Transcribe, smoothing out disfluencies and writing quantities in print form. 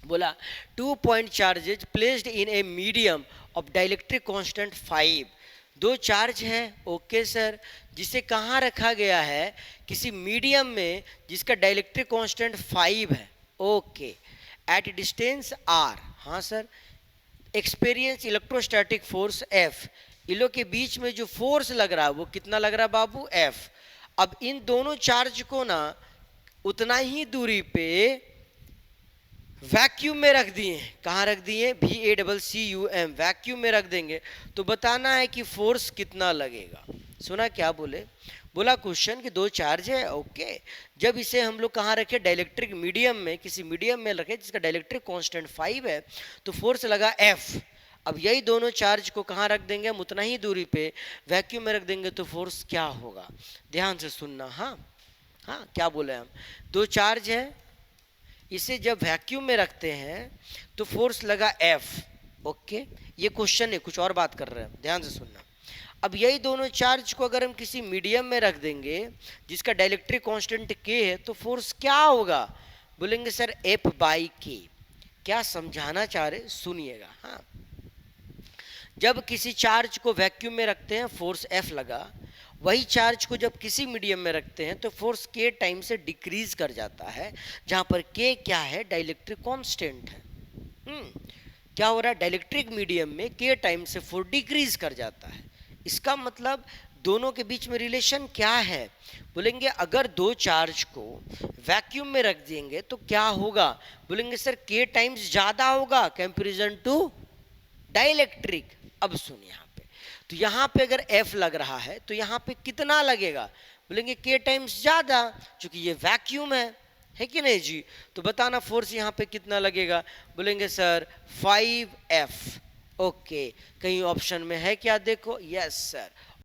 बोला 2 point charges placed in a medium of dielectric constant 5। दो charge हैं, okay sir, जिसे कहाँ रखा गया है, किसी मीडियम में जिसका डाइलेक्ट्रिक कांस्टेंट 5 है, ओके, एट डिस्टेंस आर, हाँ sir, experience electrostatic force F, इन लोग के बीच में जो फोर्स लग रहा है वो कितना लग रहा है बाबू, एफ। अब इन दोनों चार्ज को ना उतना ही दूरी पे वैक्यूम में रख दिए, कहाँ रख दिए, VACCUM, वैक्यूम में रख देंगे तो बताना है कि फोर्स कितना लगेगा। सुना क्या बोले, बोला क्वेश्चन कि दो चार्ज है, ओके, जब इसे हम लोग कहाँ रखे, डाइलेक्ट्रिक मीडियम में, किसी मीडियम में रखे जिसका डाइलेक्ट्रिक कांस्टेंट 5 है, तो फोर्स लगा F। अब यही दोनों चार्ज को कहाँ रख देंगे हम, उतना ही दूरी पे वैक्यूम में रख देंगे तो फोर्स क्या होगा, ध्यान से सुनना। हाँ हाँ, क्या बोले हम, दो चार्ज है, इसे जब वैक्यूम में रखते हैं तो फोर्स लगा F, ओके, ये क्वेश्चन है, कुछ और बात कर रहे हैं, ध्यान से सुनना। अब यही दोनों चार्ज को अगर हम किसी मीडियम में रख देंगे जिसका डाइलेक्ट्रिक कांस्टेंट K है तो फोर्स क्या होगा, बोलेंगे सर F/K। क्या समझाना चाह रहे, सुनिएगा। हाँ, जब किसी चार्ज को वैक्यूम में रखते हैं फोर्स F लगा, वही चार्ज को जब किसी मीडियम में रखते हैं तो फोर्स K टाइम से डिक्रीज कर जाता है, जहां पर K क्या है, डाइलेक्ट्रिक कांस्टेंट है। क्या हो रहा है, डाइलेक्ट्रिक मीडियम में K टाइम से फोर्स डिक्रीज कर जाता है। इसका मतलब दोनों के बीच में रिलेशन क्या है, बोलेंगे अगर दो चार्ज को वैक्यूम में रख देंगे तो क्या होगा, बोलेंगे सर K टाइम्स ज्यादा होगा कंपैरिजन टू डाइलेक्ट्रिक। अब सुनिए यहाँ पे, तो यहाँ पे अगर F लग रहा है तो यहाँ पे कितना लगेगा, बोलेंगे K टाइम्स ज्यादा, क्योंकि ये वैक्यूम है कि नहीं जी। तो बताना फोर्स यहाँ पे कितना लगेगा, बोलेंगे सर 5F। ओके, कहीं ऑप्शन में है क्या, देखो, यस सर,